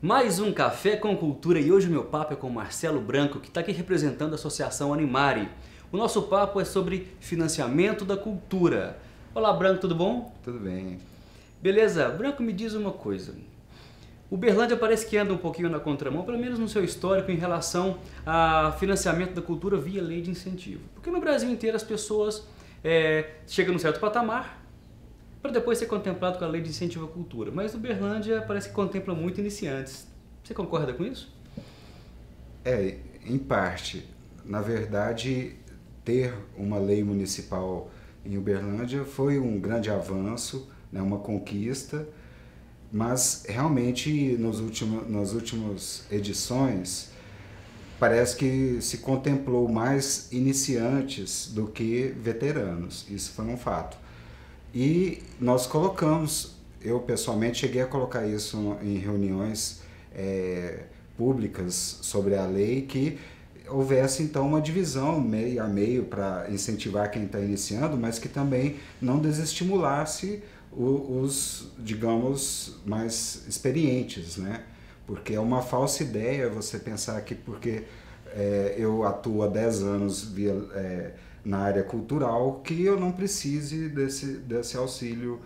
Mais um Café com Cultura e hoje o meu papo é com Marcelo Branco, que está aqui representando a Associação Animare. O nosso papo é sobre financiamento da cultura. Olá, Branco, tudo bom? Tudo bem. Beleza, Branco, me diz uma coisa. Uberlândia parece que anda um pouquinho na contramão, pelo menos no seu histórico, em relação a financiamento da cultura via lei de incentivo. Porque no Brasil inteiro as pessoas chegam num certo patamar para depois ser contemplado com a lei de incentivo à cultura. Mas Uberlândia parece que contempla muito iniciantes. Você concorda com isso? Em parte. Na verdade, ter uma lei municipal em Uberlândia foi um grande avanço, né, uma conquista, mas realmente nas últimas edições parece que se contemplou mais iniciantes do que veteranos. Isso foi um fato. E nós colocamos, eu pessoalmente cheguei a colocar isso em reuniões públicas sobre a lei, que houvesse então uma divisão meio a meio para incentivar quem está iniciando, mas que também não desestimulasse os, digamos, mais experientes, né? Porque é uma falsa ideia você pensar que porque eu atuo há 10 anos na área cultural, que eu não precise desse auxílio,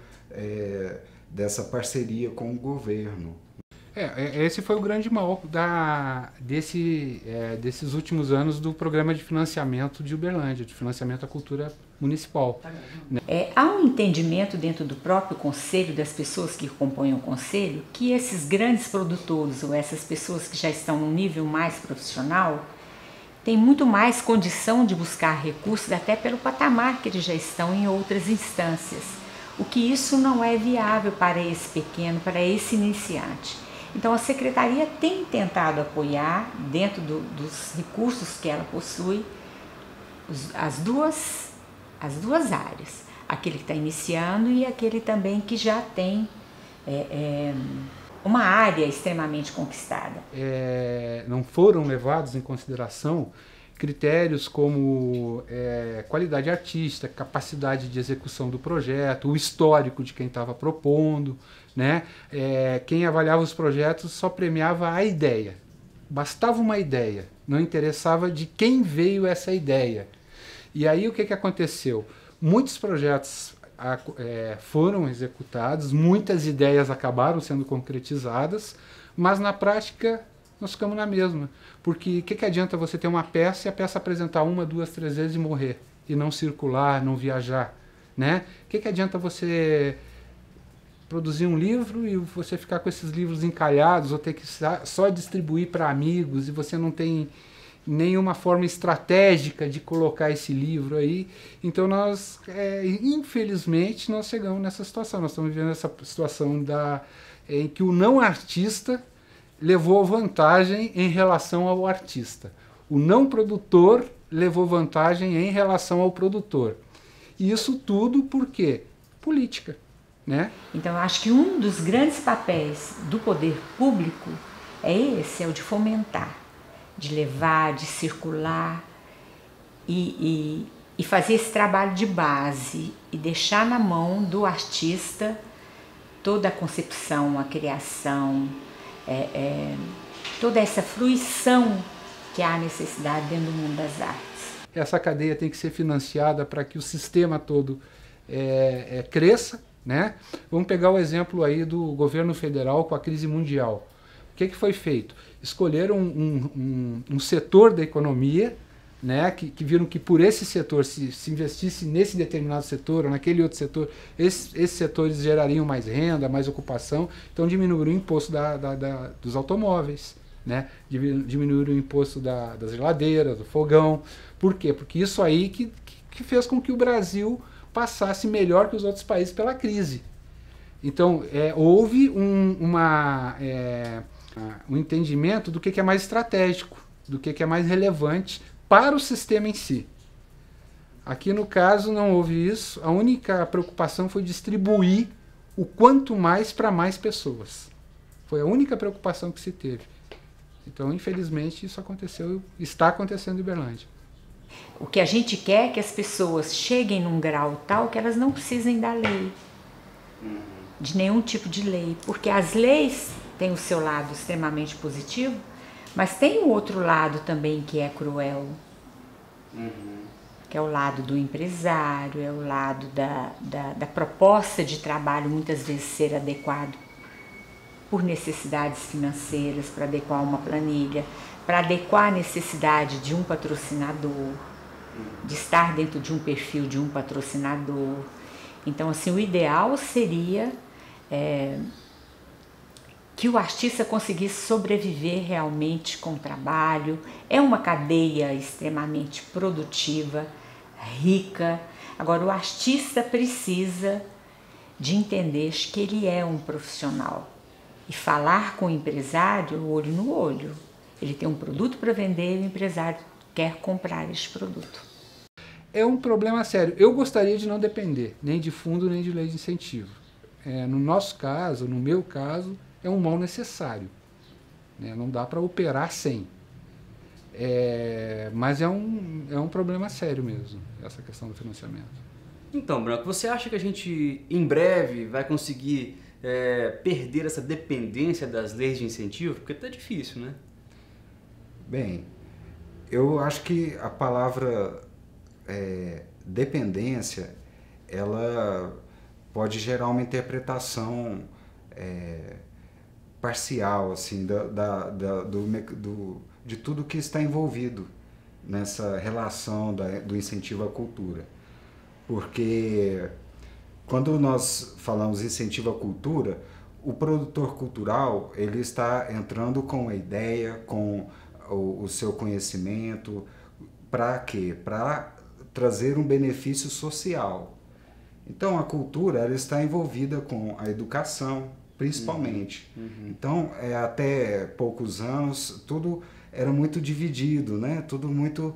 dessa parceria com o governo. Esse foi o grande mal desses últimos anos do programa de financiamento de Uberlândia, de financiamento à cultura municipal. Há um entendimento dentro do próprio conselho, das pessoas que compõem o conselho, que esses grandes produtores ou essas pessoas que já estão num nível mais profissional têm muito mais condição de buscar recursos, até pelo patamar que eles já estão em outras instâncias. O que isso não é viável para esse pequeno, para esse iniciante. Então a Secretaria tem tentado apoiar, dentro dos recursos que ela possui, as duas áreas. Aquele que está iniciando e aquele também que já tem uma área extremamente conquistada. Não foram levados em consideração critérios como qualidade artística, capacidade de execução do projeto, o histórico de quem estava propondo, né? Quem avaliava os projetos só premiava a ideia. Bastava uma ideia, não interessava de quem veio essa ideia. E aí o que aconteceu? Muitos projetos foram executados, muitas ideias acabaram sendo concretizadas, mas na prática nós ficamos na mesma. Porque o que adianta você ter uma peça e a peça apresentar 1, 2, 3 vezes e morrer? E não circular, não viajar, né? O que adianta você produzir um livro e você ficar com esses livros encalhados ou ter que só distribuir para amigos e você não tem nenhuma forma estratégica de colocar esse livro aí? Então nós, infelizmente, nós chegamos nessa situação. Nós estamos vivendo essa situação em que o não artista levou vantagem em relação ao artista. O não produtor levou vantagem em relação ao produtor. E isso tudo por quê? Política, né? Então eu acho que um dos grandes papéis do poder público é o de fomentar, de levar, de circular e fazer esse trabalho de base e deixar na mão do artista toda a concepção, a criação, toda essa fruição que há necessidade dentro do mundo das artes. Essa cadeia tem que ser financiada para que o sistema todo cresça, né? Vamos pegar o exemplo aí do governo federal com a crise mundial. O que foi feito? Escolheram um setor da economia, né, que viram que por esse setor, se investisse nesse determinado setor ou naquele outro setor, esses setores gerariam mais renda, mais ocupação, então diminuíram o imposto dos automóveis, né, diminuíram o imposto das geladeiras, do fogão. Por quê? Porque isso aí que fez com que o Brasil passasse melhor que os outros países pela crise. Então houve um entendimento do que é mais estratégico, do que é mais relevante para o sistema em si. Aqui no caso não houve isso, a única preocupação foi distribuir o quanto mais para mais pessoas. Foi a única preocupação que se teve. Então, infelizmente, isso aconteceu, está acontecendo em Uberlândia. O que a gente quer é que as pessoas cheguem num grau tal que elas não precisem da lei, de nenhum tipo de lei, porque as leis tem o seu lado extremamente positivo, mas tem o outro lado também que é cruel, que é o lado do empresário, é o lado da proposta de trabalho muitas vezes ser adequado por necessidades financeiras, para adequar uma planilha, para adequar a necessidade de um patrocinador, de estar dentro de um perfil de um patrocinador. Então, assim, o ideal seria que o artista conseguisse sobreviver realmente com o trabalho. É uma cadeia extremamente produtiva, rica. Agora, o artista precisa de entender que ele é um profissional e falar com o empresário olho no olho. Ele tem um produto para vender e o empresário quer comprar este produto. É um problema sério. Eu gostaria de não depender nem de fundo nem de lei de incentivo. No nosso caso, no meu caso, é um mal necessário. Não dá para operar sem. Mas é um problema sério mesmo, essa questão do financiamento. Então, Branco, você acha que a gente, em breve, vai conseguir perder essa dependência das leis de incentivo? Porque tá difícil, né? Bem, eu acho que a palavra dependência, ela pode gerar uma interpretação parcial, assim, de tudo que está envolvido nessa relação do incentivo à cultura. Porque quando nós falamos incentivo à cultura, o produtor cultural ele está entrando com a ideia, com o seu conhecimento, para quê? Para trazer um benefício social. Então a cultura ela está envolvida com a educação, principalmente. Então, até poucos anos, tudo era muito dividido, né? Tudo muito...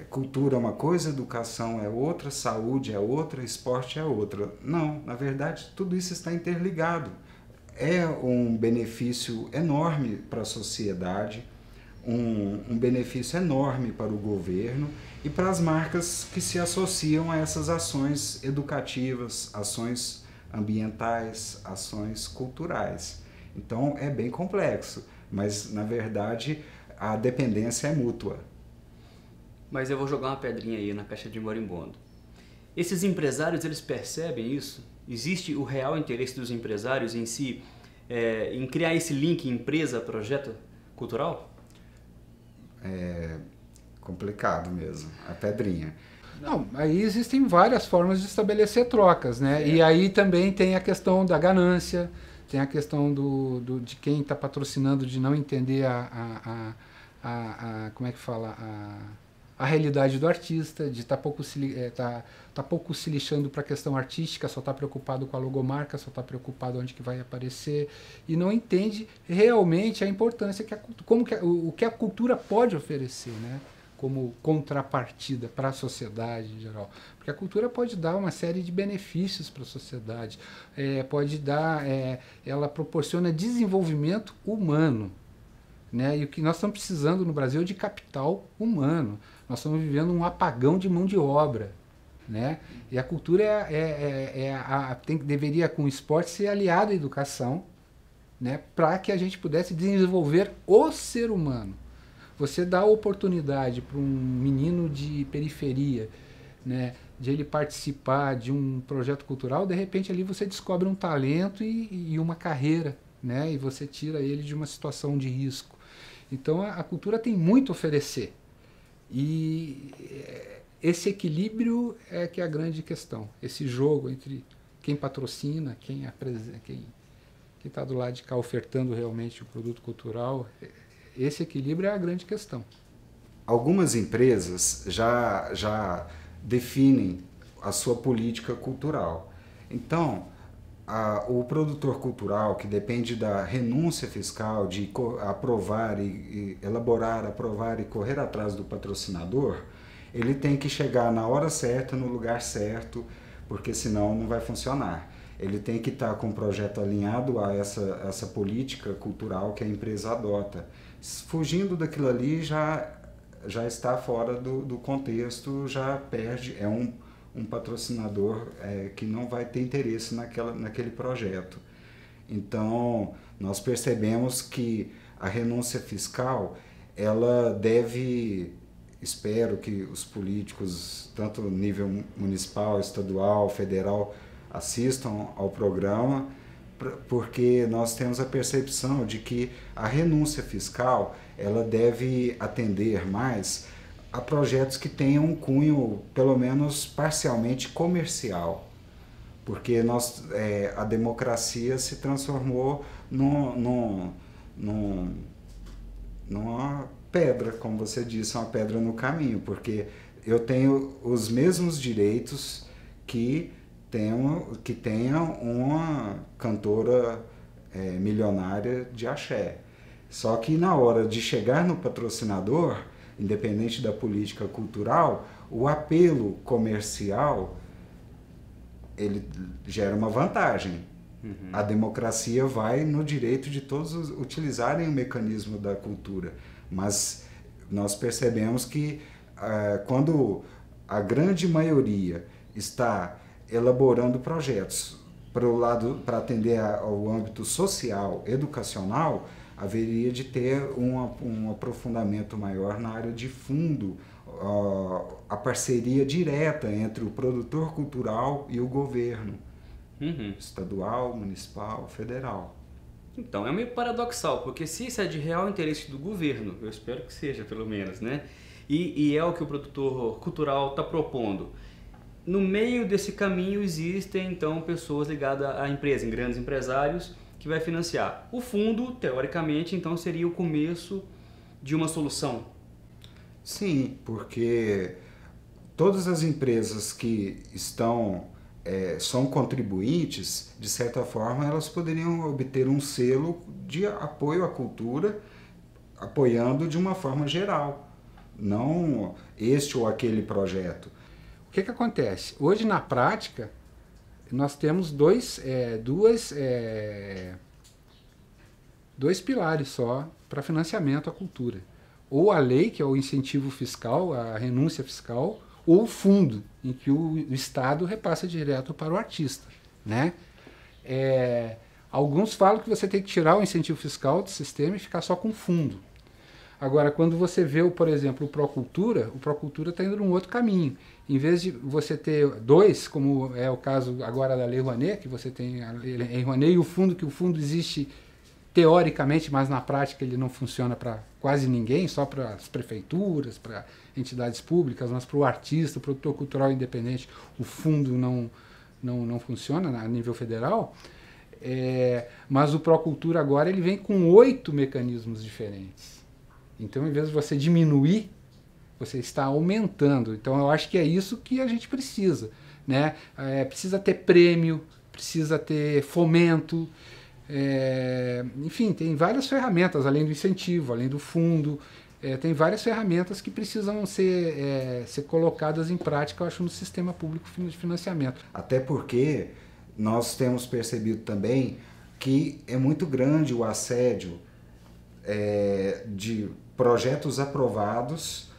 cultura é uma coisa, educação é outra, saúde é outra, esporte é outra. Não, na verdade, tudo isso está interligado. É um benefício enorme para a sociedade, um benefício enorme para o governo e para as marcas que se associam a essas ações educativas, ações ambientais, ações culturais. Então é bem complexo, mas na verdade a dependência é mútua. Mas eu vou jogar uma pedrinha aí na caixa de marimbondo. Esses empresários, eles percebem isso? Existe o real interesse dos empresários em si, em criar esse link empresa-projeto cultural? É complicado mesmo, a pedrinha. Não, aí existem várias formas de estabelecer trocas, né? E aí também tem a questão da ganância, tem a questão de quem está patrocinando de não entender como é que fala, a realidade do artista, de estar pouco se lixando para a questão artística, só está preocupado com a logomarca, só está preocupado onde que vai aparecer e não entende realmente a importância o que a cultura pode oferecer, né? Como contrapartida para a sociedade em geral. Porque a cultura pode dar uma série de benefícios para a sociedade, ela proporciona desenvolvimento humano. Né? E o que nós estamos precisando no Brasil é de capital humano. Nós estamos vivendo um apagão de mão de obra. Né? E a cultura deveria, com o esporte, ser aliado à educação, né? Para que a gente pudesse desenvolver o ser humano. Você dá a oportunidade para um menino de periferia, né, de ele participar de um projeto cultural, de repente ali você descobre um talento e uma carreira, né, e você tira ele de uma situação de risco. Então a cultura tem muito a oferecer. E esse equilíbrio é que é a grande questão. Esse jogo entre quem patrocina, quem está do lado de cá ofertando realmente o produto cultural, esse equilíbrio é a grande questão. Algumas empresas já definem a sua política cultural. Então, o produtor cultural, que depende da renúncia fiscal, de aprovar e elaborar, aprovar e correr atrás do patrocinador, ele tem que chegar na hora certa, no lugar certo, porque senão não vai funcionar. Ele tem que estar com um projeto alinhado a essa política cultural que a empresa adota. Fugindo daquilo ali já está fora do contexto, já perde, é um patrocinador que não vai ter interesse naquele projeto. Então, nós percebemos que a renúncia fiscal, ela deve, espero que os políticos, tanto no nível municipal, estadual, federal, assistam ao programa, porque nós temos a percepção de que a renúncia fiscal, ela deve atender mais a projetos que tenham um cunho, pelo menos parcialmente, comercial. Porque a democracia se transformou numa pedra, como você disse, uma pedra no caminho, porque eu tenho os mesmos direitos que tenha uma cantora milionária de axé. Só que na hora de chegar no patrocinador, independente da política cultural, o apelo comercial ele gera uma vantagem. A democracia vai no direito de todos utilizarem o mecanismo da cultura, mas nós percebemos que quando a grande maioria está elaborando projetos para atender ao âmbito social, educacional, haveria de ter um aprofundamento maior na área de fundo, a parceria direta entre o produtor cultural e o governo, estadual, municipal, federal. Então, é meio paradoxal, porque se isso é de real interesse do governo, eu espero que seja, pelo menos, né? E é o que o produtor cultural está propondo. No meio desse caminho existem, então, pessoas ligadas à empresa, em grandes empresários, que vai financiar. O fundo, teoricamente, então, seria o começo de uma solução. Sim, porque todas as empresas que são contribuintes, de certa forma, elas poderiam obter um selo de apoio à cultura, apoiando de uma forma geral, não este ou aquele projeto. O que acontece? Hoje, na prática, nós temos dois pilares só para financiamento à cultura. Ou a lei, que é o incentivo fiscal, a renúncia fiscal, ou o fundo, em que o Estado repassa direto para o artista, né? Alguns falam que você tem que tirar o incentivo fiscal do sistema e ficar só com o fundo. Agora, quando você vê, por exemplo, o Procultura está indo num outro caminho. Em vez de você ter dois, como é o caso agora da Lei Rouanet, que você tem a Lei Rouanet e o fundo, que o fundo existe teoricamente, mas na prática ele não funciona para quase ninguém, só para as prefeituras, para entidades públicas, mas para o artista, o produtor cultural independente, o fundo não funciona a nível federal. Mas o Procultura agora ele vem com 8 mecanismos diferentes. Então, em vez de você diminuir, você está aumentando. Então, eu acho que é isso que a gente precisa, né? Precisa ter prêmio, precisa ter fomento, enfim, tem várias ferramentas, além do incentivo, além do fundo, tem várias ferramentas que precisam ser colocadas em prática, eu acho, no sistema público de financiamento. Até porque nós temos percebido também que é muito grande o assédio de projetos aprovados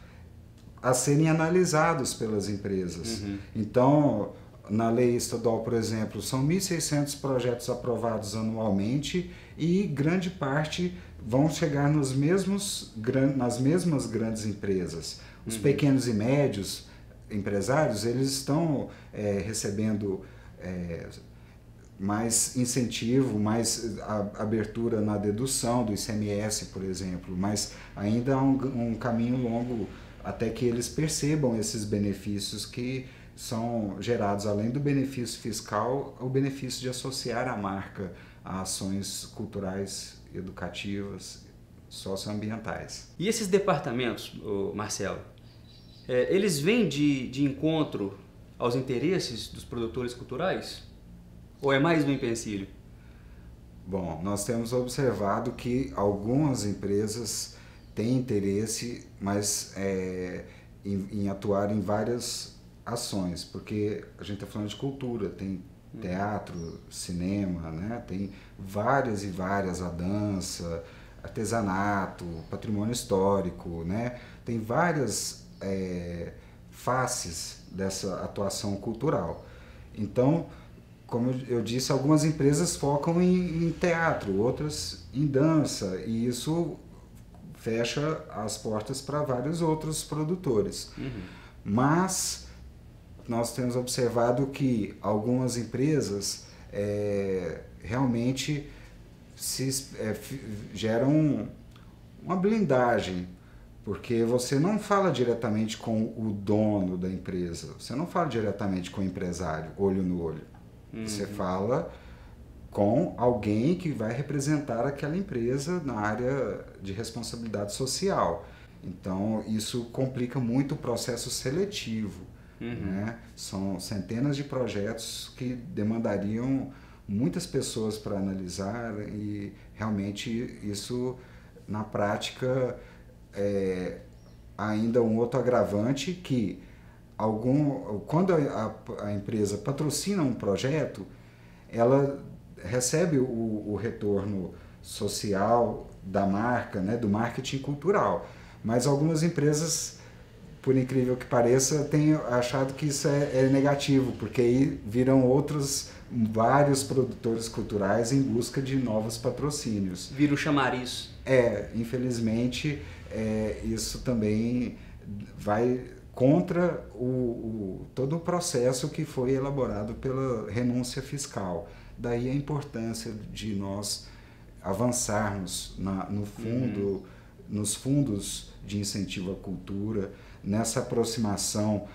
a serem analisados pelas empresas. Então, na lei estadual, por exemplo, são 1.600 projetos aprovados anualmente e grande parte vão chegar nas mesmas grandes empresas. Os pequenos e médios empresários, eles estão recebendo mais incentivo, mais abertura na dedução do ICMS, por exemplo, mas ainda há um caminho longo até que eles percebam esses benefícios que são gerados, além do benefício fiscal, o benefício de associar a marca a ações culturais, educativas, socioambientais. E esses departamentos, Marcelo, eles vêm de encontro aos interesses dos produtores culturais? Ou é mais um empecilho? Bom, nós temos observado que algumas empresas têm interesse, mas em atuar em várias ações, porque a gente está falando de cultura, tem teatro, cinema, né? Tem várias e várias, a dança, artesanato, patrimônio histórico, né? Tem várias faces dessa atuação cultural. Então, como eu disse, algumas empresas focam em teatro, outras em dança, e isso fecha as portas para vários outros produtores. Mas nós temos observado que algumas empresas realmente geram uma blindagem, porque você não fala diretamente com o dono da empresa, você não fala diretamente com o empresário, olho no olho. Você fala com alguém que vai representar aquela empresa na área de responsabilidade social. Então, isso complica muito o processo seletivo. Né? São centenas de projetos que demandariam muitas pessoas para analisar e realmente isso, na prática, ainda um outro agravante que quando a empresa patrocina um projeto, ela recebe o retorno social da marca, né, do marketing cultural. Mas algumas empresas, por incrível que pareça, têm achado que isso é negativo, porque aí viram vários produtores culturais em busca de novos patrocínios. Vira o chamariz. Infelizmente, isso também vai contra todo o processo que foi elaborado pela renúncia fiscal. Daí a importância de nós avançarmos nos fundos de incentivo à cultura, nessa aproximação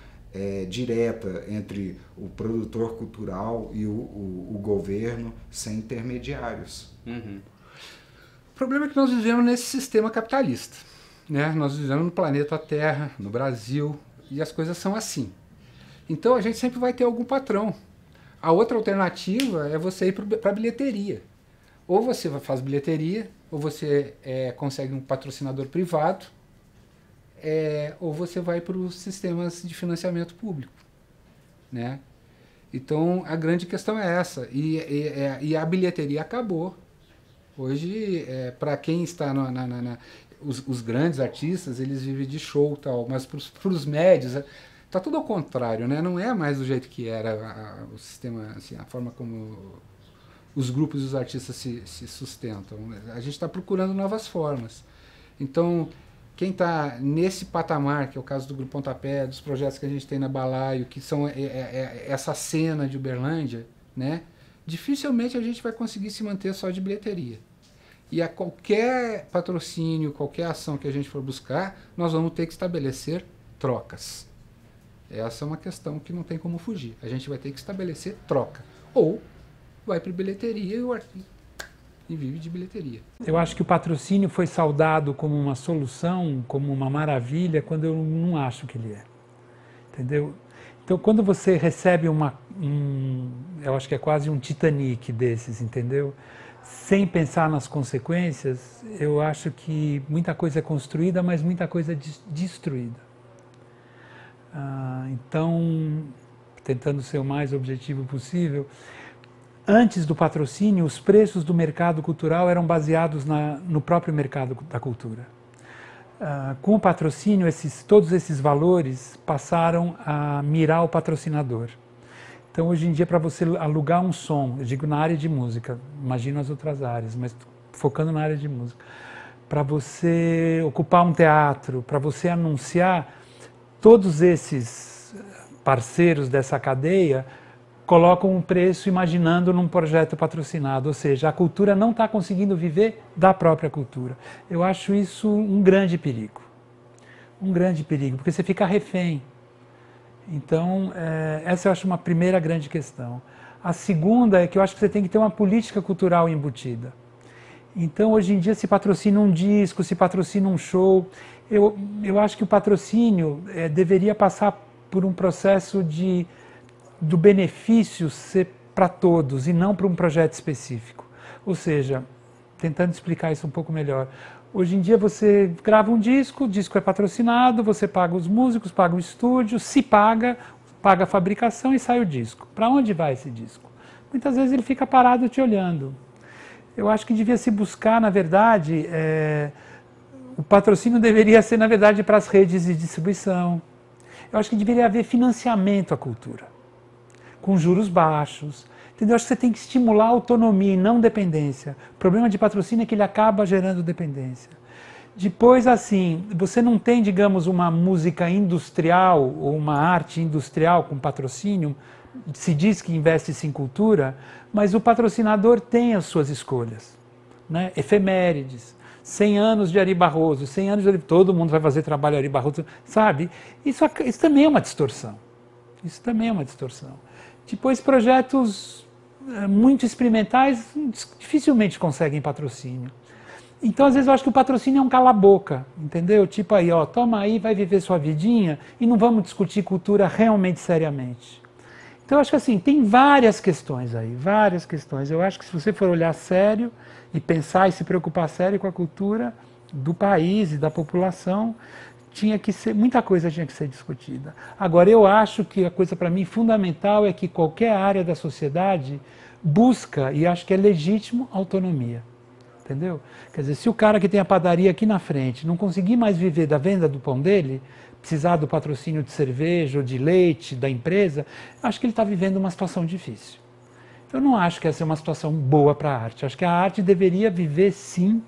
direta entre o produtor cultural e o governo, sem intermediários. O problema é que nós vivemos nesse sistema capitalista, né? Nós vivemos no planeta Terra, no Brasil, e as coisas são assim. Então a gente sempre vai ter algum patrão. A outra alternativa é você ir para a bilheteria. Ou você faz bilheteria, ou você consegue um patrocinador privado, ou você vai para os sistemas de financiamento público, né? Então a grande questão é essa. E a bilheteria acabou. Hoje, para quem está os grandes artistas, eles vivem de show e tal, mas para os médios está tudo ao contrário, né? Não é mais do jeito que era o sistema, assim, a forma como os grupos e os artistas se sustentam. A gente está procurando novas formas. Então, quem está nesse patamar, que é o caso do Grupo Pontapé, dos projetos que a gente tem na Balaio, que são essa cena de Uberlândia, né? Dificilmente a gente vai conseguir se manter só de bilheteria. E a qualquer patrocínio, qualquer ação que a gente for buscar, nós vamos ter que estabelecer trocas. Essa é uma questão que não tem como fugir. A gente vai ter que estabelecer troca. Ou vai para bilheteria e vive de bilheteria. Eu acho que o patrocínio foi saudado como uma solução, como uma maravilha, quando eu não acho que ele é. Entendeu? Então, quando você recebe eu acho que é quase um Titanic desses, entendeu? Sem pensar nas consequências, eu acho que muita coisa é construída, mas muita coisa é destruída. Então, tentando ser o mais objetivo possível, antes do patrocínio, os preços do mercado cultural eram baseados no próprio mercado da cultura. Com o patrocínio, todos esses valores passaram a mirar o patrocinador. Então, hoje em dia, para você alugar um som, eu digo na área de música, imagino as outras áreas, mas focando na área de música, para você ocupar um teatro, para você anunciar, todos esses parceiros dessa cadeia colocam um preço imaginando num projeto patrocinado, ou seja, a cultura não está conseguindo viver da própria cultura. Eu acho isso um grande perigo, porque você fica refém. Então, essa eu acho uma primeira grande questão. A segunda é que eu acho que você tem que ter uma política cultural embutida. Então, hoje em dia, se patrocina um disco, se patrocina um show. Eu acho que o patrocínio deveria passar por um processo do benefício ser para todos e não para um projeto específico. Ou seja, tentando explicar isso um pouco melhor. Hoje em dia você grava um disco, o disco é patrocinado, você paga os músicos, paga o estúdio, se paga a fabricação e sai o disco. Para onde vai esse disco? Muitas vezes ele fica parado te olhando. Eu acho que devia se buscar, na verdade, o patrocínio deveria ser, na verdade, para as redes de distribuição. Eu acho que deveria haver financiamento à cultura, com juros baixos. Entendeu? Acho que você tem que estimular a autonomia e não dependência. O problema de patrocínio é que ele acaba gerando dependência. Depois, assim, você não tem, digamos, uma música industrial ou uma arte industrial com patrocínio, se diz que investe-se em cultura, mas o patrocinador tem as suas escolhas, né? Efemérides, 100 anos de Ari Barroso, 100 anos de Ari... todo mundo vai fazer trabalho Ari Barroso, sabe? Isso também é uma distorção. Isso também é uma distorção. Depois, projetos muito experimentais dificilmente conseguem patrocínio. Então, às vezes, eu acho que o patrocínio é um cala-boca, entendeu? Tipo aí, ó, toma aí, vai viver sua vidinha e não vamos discutir cultura realmente seriamente. Então, eu acho que assim, tem várias questões aí, várias questões. Eu acho que se você for olhar sério e pensar e se preocupar sério com a cultura do país e da população, muita coisa tinha que ser discutida. Agora, eu acho que a coisa para mim fundamental é que qualquer área da sociedade busca, e acho que é legítimo, autonomia. Entendeu? Quer dizer, se o cara que tem a padaria aqui na frente não conseguir mais viver da venda do pão dele, precisar do patrocínio de cerveja ou de leite da empresa, acho que ele está vivendo uma situação difícil. Eu não acho que essa é uma situação boa para a arte. Acho que a arte deveria viver, sim,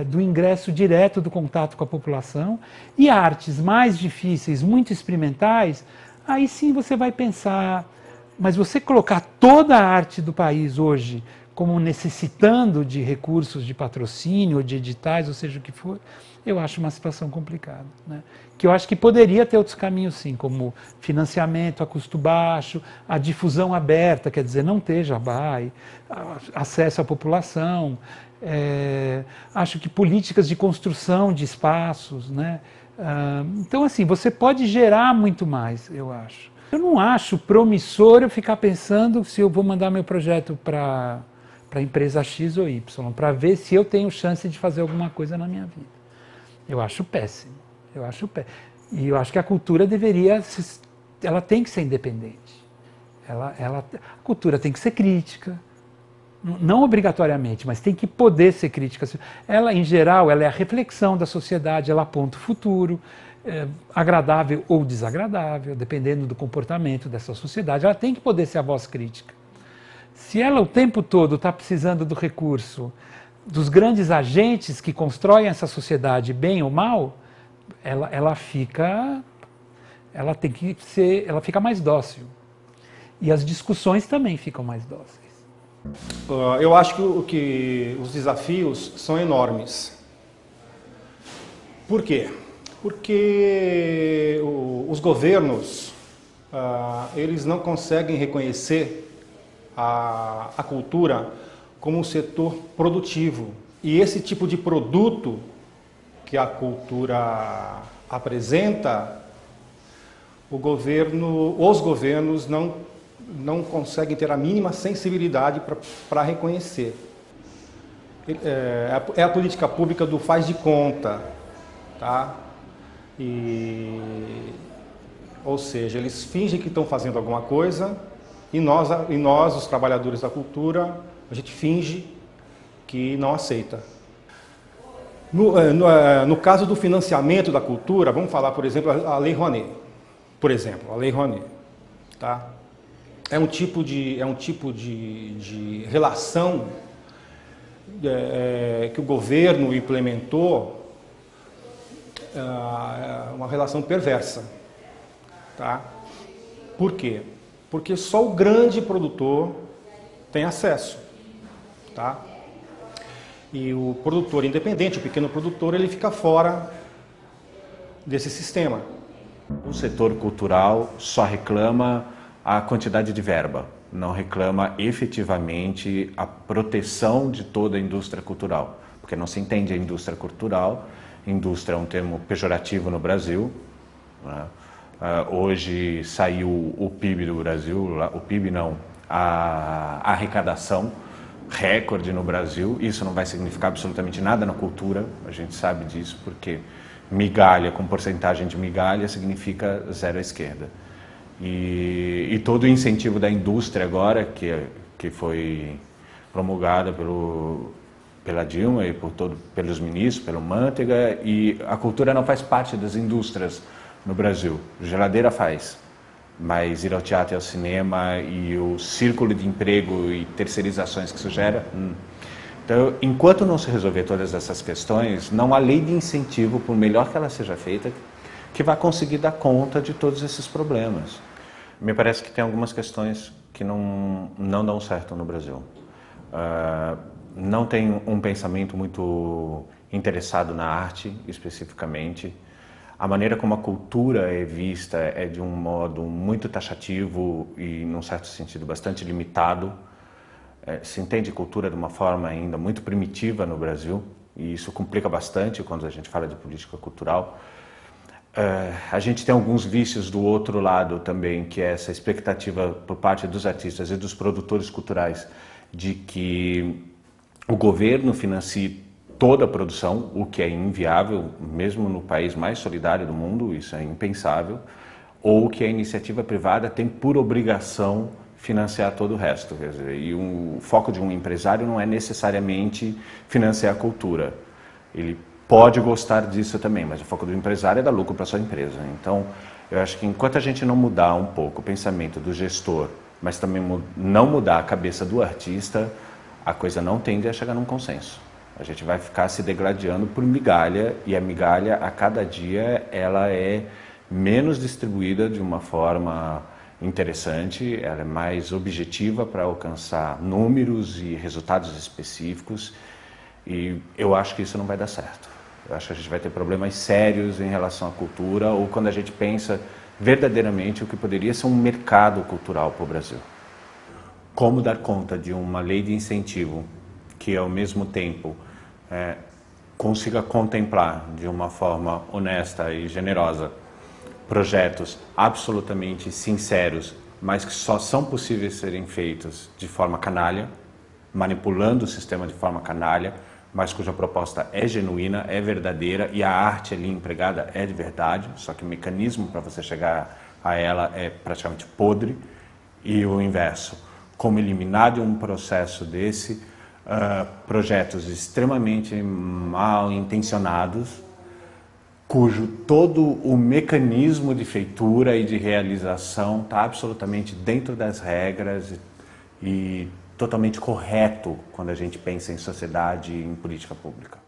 do ingresso direto do contato com a população, e artes mais difíceis, muito experimentais, aí sim você vai pensar, mas você colocar toda a arte do país hoje como necessitando de recursos de patrocínio, de editais, ou seja o que for, eu acho uma situação complicada, né? Que eu acho que poderia ter outros caminhos sim, como financiamento a custo baixo, a difusão aberta, quer dizer, não ter jabá, acesso à população, acho que políticas de construção de espaços, né? Então, assim, você pode gerar muito mais, eu acho. Eu não acho promissor eu ficar pensando se eu vou mandar meu projeto para a empresa X ou Y, para ver se eu tenho chance de fazer alguma coisa na minha vida. Eu acho péssimo, E eu acho que a cultura ela tem que ser independente. A cultura tem que ser crítica, não obrigatoriamente, mas tem que poder ser crítica. Ela, em geral, ela é a reflexão da sociedade, ela aponta o futuro, agradável ou desagradável, dependendo do comportamento dessa sociedade, ela tem que poder ser a voz crítica. Se ela o tempo todo está precisando do recurso dos grandes agentes que constroem essa sociedade, bem ou mal, ela fica mais dócil. E as discussões também ficam mais dóceis. Eu acho que os desafios são enormes. Por quê? Porque os governos, eles não conseguem reconhecer a cultura como um setor produtivo. E esse tipo de produto que a cultura apresenta, os governos não conseguem ter a mínima sensibilidade para reconhecer. É a política pública do faz de conta, tá? Ou seja, eles fingem que estão fazendo alguma coisa e nós, os trabalhadores da cultura, a gente finge que não aceita. No caso do financiamento da cultura, vamos falar, por exemplo, a Lei Rouanet. Por exemplo, a Lei Rouanet, tá? É um tipo de relação que o governo implementou, uma relação perversa, tá? Por quê? Porque só o grande produtor tem acesso, tá? E o produtor independente, o pequeno produtor, ele fica fora desse sistema. O setor cultural só reclama a quantidade de verba, não reclama efetivamente a proteção de toda a indústria cultural, porque não se entende a indústria cultural. Indústria é um termo pejorativo no Brasil, né? Hoje saiu o PIB do Brasil, o PIB não, a arrecadação recorde no Brasil. Isso não vai significar absolutamente nada na cultura, a gente sabe disso, porque migalha com porcentagem de migalha significa zero à esquerda. E todo o incentivo da indústria agora, que foi promulgada pela Dilma e pelos ministros, pelo Manteiga, e a cultura não faz parte das indústrias no Brasil. Geladeira faz, mas ir ao teatro e ao cinema e o círculo de emprego e terceirizações que isso gera. Então, enquanto não se resolver todas essas questões, não há lei de incentivo, por melhor que ela seja feita, que vai conseguir dar conta de todos esses problemas. Me parece que tem algumas questões que não dão certo no Brasil. Não tem um pensamento muito interessado na arte, especificamente. A maneira como a cultura é vista é de um modo muito taxativo e, num certo sentido, bastante limitado. Se entende cultura de uma forma ainda muito primitiva no Brasil, e isso complica bastante quando a gente fala de política cultural. A gente tem alguns vícios do outro lado também, que é essa expectativa por parte dos artistas e dos produtores culturais de que o governo financie toda a produção, o que é inviável, mesmo no país mais solidário do mundo, isso é impensável, ou que a iniciativa privada tem por obrigação financiar todo o resto. Quer dizer, e o foco de um empresário não é necessariamente financiar a cultura. Ele pode gostar disso também, mas o foco do empresário é dar lucro para a sua empresa. Então, eu acho que enquanto a gente não mudar um pouco o pensamento do gestor, mas também não mudar a cabeça do artista, a coisa não tende a chegar num consenso. A gente vai ficar se degladiando por migalha, e a migalha, a cada dia, ela é menos distribuída de uma forma interessante, ela é mais objetiva para alcançar números e resultados específicos, e eu acho que isso não vai dar certo. Eu acho que a gente vai ter problemas sérios em relação à cultura, ou quando a gente pensa verdadeiramente o que poderia ser um mercado cultural para o Brasil. Como dar conta de uma lei de incentivo que, ao mesmo tempo, consiga contemplar de uma forma honesta e generosa projetos absolutamente sinceros, mas que só são possíveis serem feitos de forma canalha, manipulando o sistema de forma canalha, mas cuja proposta é genuína, é verdadeira, e a arte ali empregada é de verdade, só que o mecanismo para você chegar a ela é praticamente podre, e o inverso. Como eliminar de um processo desse projetos extremamente mal intencionados, cujo todo o mecanismo de feitura e de realização está absolutamente dentro das regras e totalmente correto quando a gente pensa em sociedade e em política pública.